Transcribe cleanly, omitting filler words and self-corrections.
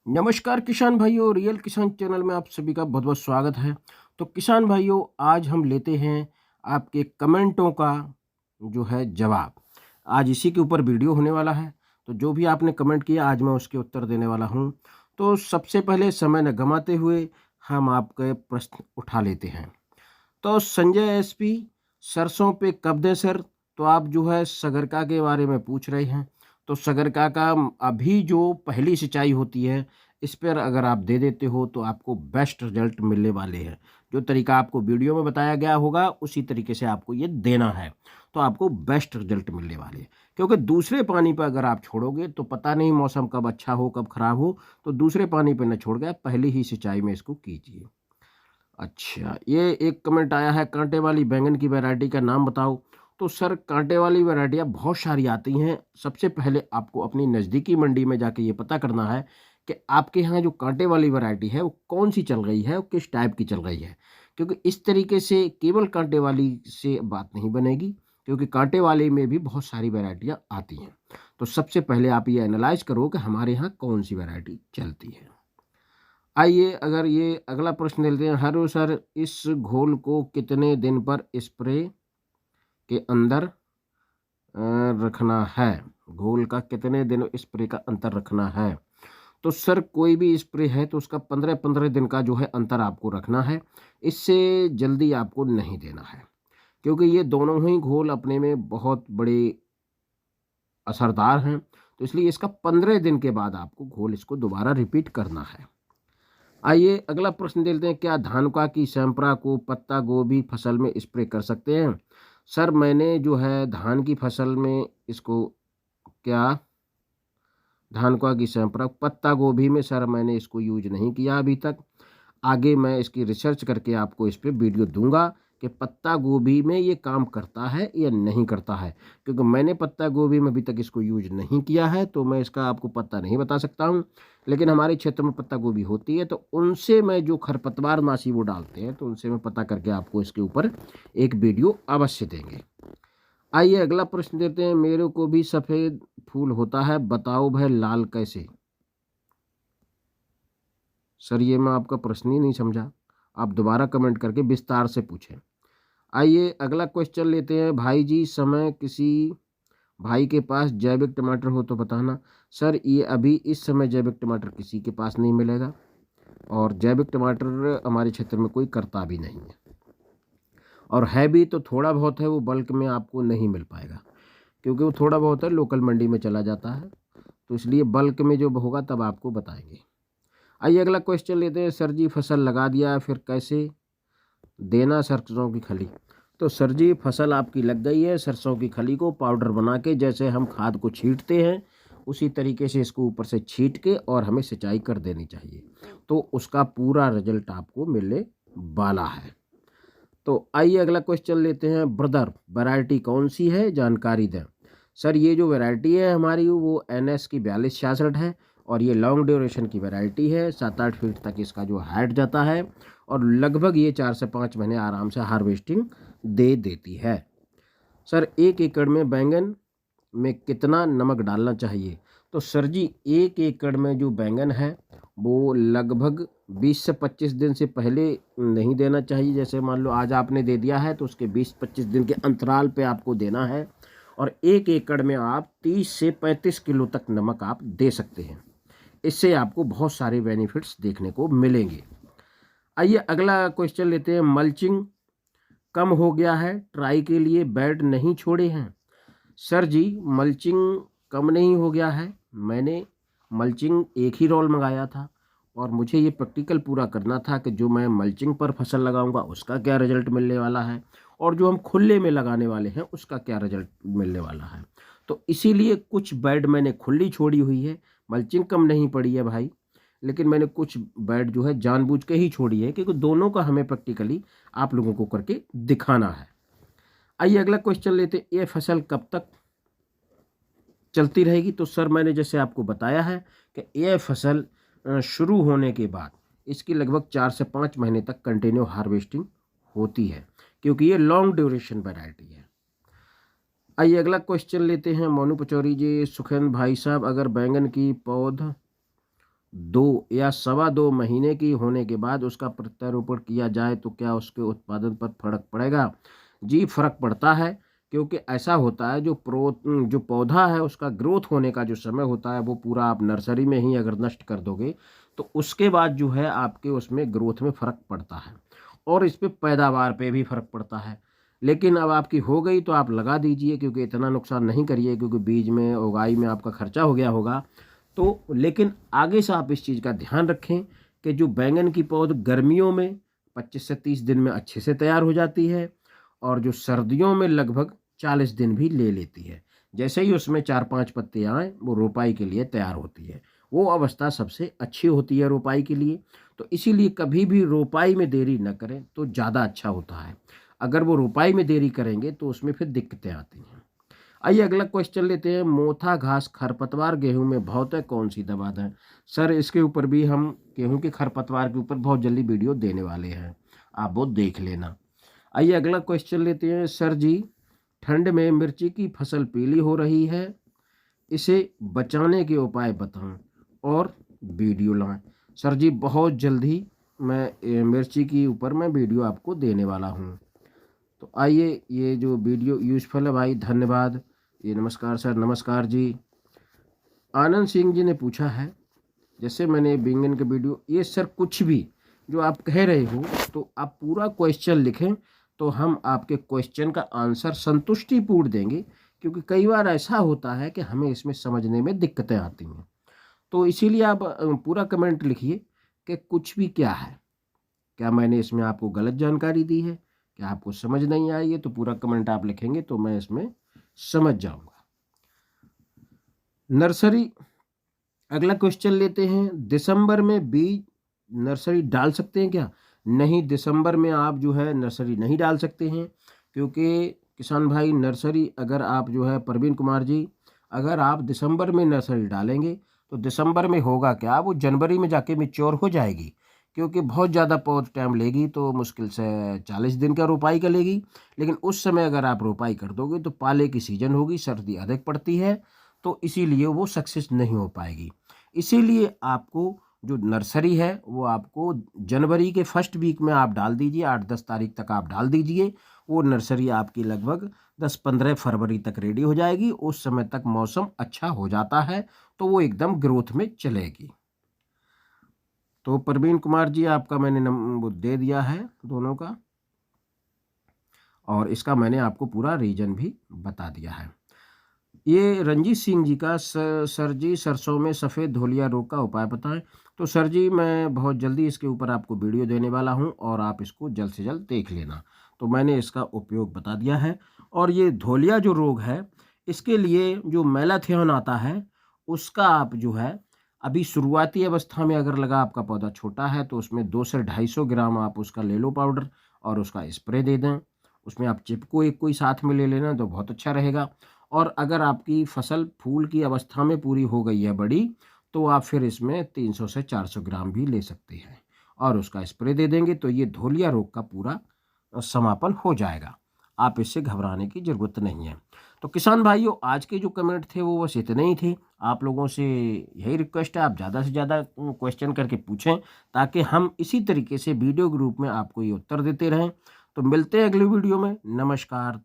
नमस्कार किसान भाइयों, रियल किसान चैनल में आप सभी का बहुत बहुत स्वागत है। तो किसान भाइयों, आज हम लेते हैं आपके कमेंटों का जो है जवाब। आज इसी के ऊपर वीडियो होने वाला है। तो जो भी आपने कमेंट किया आज मैं उसके उत्तर देने वाला हूं। तो सबसे पहले समय न गंवाते हुए हम आपके प्रश्न उठा लेते हैं। तो संजय एसपी, सरसों पे कब दें सर? तो आप जो है सगरका के बारे में पूछ रहे हैं। तो सगरका का अभी जो पहली सिंचाई होती है, इस पर अगर आप दे देते हो तो आपको बेस्ट रिजल्ट मिलने वाले हैं। जो तरीका आपको वीडियो में बताया गया होगा उसी तरीके से आपको ये देना है, तो आपको बेस्ट रिजल्ट मिलने वाले हैं। क्योंकि दूसरे पानी पर अगर आप छोड़ोगे तो पता नहीं मौसम कब अच्छा हो कब खराब हो। तो दूसरे पानी पर न छोड़ गया, पहली ही सिंचाई में इसको कीजिए। अच्छा, ये एक कमेंट आया है, कांटे वाली बैंगन की वैरायटी का नाम बताओ। तो सर, कांटे वाली वैरायटियाँ बहुत सारी आती हैं। सबसे पहले आपको अपनी नज़दीकी मंडी में जाके ये पता करना है कि आपके यहाँ जो कांटे वाली वैरायटी है वो कौन सी चल रही है और किस टाइप की चल रही है। क्योंकि इस तरीके से केवल कांटे वाली से बात नहीं बनेगी, क्योंकि कांटे वाले में भी बहुत सारी वैरायटियाँ आती हैं। तो सबसे पहले आप ये एनालाइज करो कि हमारे यहाँ कौन सी वैरायटी चलती है। आइए अगर ये अगला प्रश्न लेते हैं। हेलो सर, इस घोल को कितने दिन पर स्प्रे के अंदर रखना है? घोल का कितने दिन स्प्रे का अंतर रखना है? तो सर, कोई भी स्प्रे है तो उसका 15-15 दिन का जो है अंतर आपको रखना है। इससे जल्दी आपको नहीं देना है, क्योंकि ये दोनों ही घोल अपने में बहुत बड़े असरदार हैं। तो इसलिए इसका 15 दिन के बाद आपको घोल इसको दोबारा रिपीट करना है। आइए अगला प्रश्न देखते हैं। क्या धानुका की सैंपरा को पत्ता गोभी फसल में स्प्रे कर सकते हैं? सर, मैंने जो है धान की फसल में इसको क्या धानुका की सैंपरा पत्ता गोभी में सर मैंने इसको यूज नहीं किया अभी तक। आगे मैं इसकी रिसर्च करके आपको इस पे वीडियो दूंगा कि पत्ता गोभी में ये काम करता है या नहीं करता है। क्योंकि मैंने पत्ता गोभी में अभी तक इसको यूज नहीं किया है, तो मैं इसका आपको पता नहीं बता सकता हूँ। लेकिन हमारे क्षेत्र में पत्ता गोभी होती है, तो उनसे मैं जो खरपतवार नाशी वो डालते हैं तो उनसे मैं पता करके आपको इसके ऊपर एक वीडियो अवश्य देंगे। आइए अगला प्रश्न देते हैं। मेरे को भी सफ़ेद फूल होता है, बताओ भाई लाल कैसे? सर, ये मैं आपका प्रश्न ही नहीं समझा। आप दोबारा कमेंट करके विस्तार से पूछें। आइए अगला क्वेश्चन लेते हैं। भाई जी, समय किसी भाई के पास जैविक टमाटर हो तो बताना। सर, ये अभी इस समय जैविक टमाटर किसी के पास नहीं मिलेगा, और जैविक टमाटर हमारे क्षेत्र में कोई करता भी नहीं है। और है भी तो थोड़ा बहुत है, वो बल्क में आपको नहीं मिल पाएगा, क्योंकि वो थोड़ा बहुत है लोकल मंडी में चला जाता है। तो इसलिए बल्क में जो होगा तब आपको बताएंगे। आइए अगला क्वेश्चन लेते हैं। सर जी, फसल लगा दिया फिर कैसे देना सरसों की खली? तो सर जी, फसल आपकी लग गई है, सरसों की खली को पाउडर बना के जैसे हम खाद को छींटते हैं उसी तरीके से इसको ऊपर से छींट के और हमें सिंचाई कर देनी चाहिए। तो उसका पूरा रिजल्ट आपको मिलने वाला है। तो आइए अगला क्वेश्चन लेते हैं। ब्रदर, वैरायटी कौन सी है, जानकारी दें। सर, ये जो वैरायटी है हमारी वो NS की 4266 है, और ये लॉन्ग ड्यूरेशन की वैरायटी है। 7-8 फीट तक इसका जो हाइट जाता है, और लगभग ये 4 से 5 महीने आराम से हार्वेस्टिंग दे देती है। सर, 1 एकड़ में बैंगन में कितना नमक डालना चाहिए? तो सर जी, 1 एकड़ में जो बैंगन है वो लगभग 20 से 25 दिन से पहले नहीं देना चाहिए। जैसे मान लो आज आपने दे दिया है तो उसके 20-25 दिन के अंतराल पे आपको देना है। और 1 एकड़ में आप 30 से 35 किलो तक नमक आप दे सकते हैं। इससे आपको बहुत सारे बेनिफिट्स देखने को मिलेंगे। आइए अगला क्वेश्चन लेते हैं। मल्चिंग कम हो गया है, ट्राई के लिए बेड नहीं छोड़े हैं? सर जी, मल्चिंग कम नहीं हो गया है। मैंने मल्चिंग एक ही रोल मंगाया था, और मुझे ये प्रैक्टिकल पूरा करना था कि जो मैं मल्चिंग पर फसल लगाऊंगा उसका क्या रिजल्ट मिलने वाला है, और जो हम खुले में लगाने वाले हैं उसका क्या रिजल्ट मिलने वाला है। तो इसीलिए कुछ बेड मैंने खुली छोड़ी हुई है। मल्चिंग कम नहीं पड़ी है भाई, लेकिन मैंने कुछ बेड जो है जानबूझ के ही छोड़ी है, क्योंकि दोनों का हमें प्रैक्टिकली आप लोगों को करके दिखाना है। आइए अगला क्वेश्चन लेते। ये फसल कब तक चलती रहेगी? तो सर, मैंने जैसे आपको बताया है कि यह फसल शुरू होने के बाद इसकी लगभग 4 से 5 महीने तक कंटिन्यू हार्वेस्टिंग होती है, क्योंकि ये लॉन्ग ड्यूरेशन वैरायटी है। आइए अगला क्वेश्चन लेते हैं। मोनू पचौरी जी, सुखेंद्र भाई साहब, अगर बैंगन की पौध 2 या सवा 2 महीने की होने के बाद उसका प्रत्यारोपण किया जाए तो क्या उसके उत्पादन पर फर्क पड़ेगा? जी, फर्क पड़ता है, क्योंकि ऐसा होता है जो पौधा है उसका ग्रोथ होने का जो समय होता है वो पूरा आप नर्सरी में ही अगर नष्ट कर दोगे तो उसके बाद जो है आपके उसमें ग्रोथ में फ़र्क पड़ता है और इस पे पैदावार पे भी फ़र्क पड़ता है। लेकिन अब आपकी हो गई तो आप लगा दीजिए, क्योंकि इतना नुकसान नहीं करिए, क्योंकि बीज में उगाई में आपका खर्चा हो गया होगा। तो लेकिन आगे से आप इस चीज़ का ध्यान रखें कि जो बैंगन की पौध गर्मियों में 25 से 30 दिन में अच्छे से तैयार हो जाती है और जो सर्दियों में लगभग 40 दिन भी ले लेती है। जैसे ही उसमें 4-5 पत्ते आएँ वो रोपाई के लिए तैयार होती है। वो अवस्था सबसे अच्छी होती है रोपाई के लिए। तो इसीलिए कभी भी रोपाई में देरी न करें तो ज़्यादा अच्छा होता है। अगर वो रोपाई में देरी करेंगे तो उसमें फिर दिक्कतें आती हैं। आइए अगला क्वेश्चन लेते हैं। मोथा घास खरपतवार गेहूं में बहुत है, कौन सी दवा दें? सर इसके ऊपर भी हम गेहूं के खरपतवार के ऊपर बहुत जल्दी वीडियो देने वाले हैं, आप वो देख लेना। आइए अगला क्वेश्चन लेते हैं। सर जी, ठंड में मिर्ची की फसल पीली हो रही है, इसे बचाने के उपाय बताएं और वीडियो लाएं। सर जी, बहुत जल्दी मैं मिर्ची की ऊपर मैं वीडियो आपको देने वाला हूं। तो आइए, ये जो वीडियो यूज़फुल है भाई, धन्यवाद। ये नमस्कार सर, नमस्कार जी। आनंद सिंह जी ने पूछा है, जैसे मैंने बैंगन के वीडियो, ये सर कुछ भी जो आप कह रहे हो तो आप पूरा क्वेश्चन लिखें तो हम आपके क्वेश्चन का आंसर संतुष्टिपूर्ण देंगे, क्योंकि कई बार ऐसा होता है कि हमें इसमें समझने में दिक्कतें आती हैं। तो इसीलिए आप पूरा कमेंट लिखिए कि कुछ भी क्या है, क्या मैंने इसमें आपको गलत जानकारी दी है, क्या आपको समझ नहीं आई है, तो पूरा कमेंट आप लिखेंगे तो मैं इसमें समझ जाऊंगा। नर्सरी, अगला क्वेश्चन लेते हैं। दिसंबर में बीज नर्सरी डाल सकते हैं क्या? नहीं, दिसंबर में आप जो है नर्सरी नहीं डाल सकते हैं, क्योंकि किसान भाई नर्सरी अगर आप जो है प्रवीण कुमार जी, अगर आप दिसंबर में नर्सरी डालेंगे तो दिसंबर में होगा क्या, वो जनवरी में जाके मैच्योर हो जाएगी, क्योंकि बहुत ज़्यादा पौध टाइम लेगी, तो मुश्किल से 40 दिन का रोपाई कर लेगी। लेकिन उस समय अगर आप रोपाई कर दोगे तो पाले की सीजन होगी, सर्दी अधिक पड़ती है, तो इसीलिए वो सक्सेस नहीं हो पाएगी। इसीलिए आपको जो नर्सरी है वो आपको जनवरी के फर्स्ट वीक में आप डाल दीजिए, 8-10 तारीख तक आप डाल दीजिए। वो नर्सरी आपकी लगभग 10-15 फरवरी तक रेडी हो जाएगी। उस समय तक मौसम अच्छा हो जाता है तो वो एकदम ग्रोथ में चलेगी। तो प्रवीण कुमार जी, आपका मैंने वो दे दिया है दोनों का, और इसका मैंने आपको पूरा रीजन भी बता दिया है। ये रंजीत सिंह जी का, सर जी सरसों में सफ़ेद धोलिया रोग का उपाय बताएं। तो सर जी, मैं बहुत जल्दी इसके ऊपर आपको वीडियो देने वाला हूं और आप इसको जल्द से जल्द देख लेना। तो मैंने इसका उपयोग बता दिया है। और ये धोलिया जो रोग है, इसके लिए जो मेलाथियोन आता है उसका आप जो है अभी शुरुआती अवस्था में अगर लगा, आपका पौधा छोटा है, तो उसमें 200 से 250 ग्राम आप उसका ले लो पाउडर और उसका स्प्रे दे दें। उसमें आप चिपको एक कोई साथ में ले लेना तो बहुत अच्छा रहेगा। और अगर आपकी फसल फूल की अवस्था में पूरी हो गई है बड़ी, तो आप फिर इसमें 300 से 400 ग्राम भी ले सकते हैं और उसका स्प्रे दे देंगे तो ये धोलिया रोग का पूरा समापन हो जाएगा। आप इससे घबराने की ज़रूरत नहीं है। तो किसान भाइयों, आज के जो कमेंट थे वो बस इतने ही थे। आप लोगों से यही रिक्वेस्ट है, आप ज़्यादा से ज़्यादा क्वेश्चन करके पूछें, ताकि हम इसी तरीके से वीडियो के रूप में आपको ये उत्तर देते रहें। तो मिलते हैं अगली वीडियो में। नमस्कार।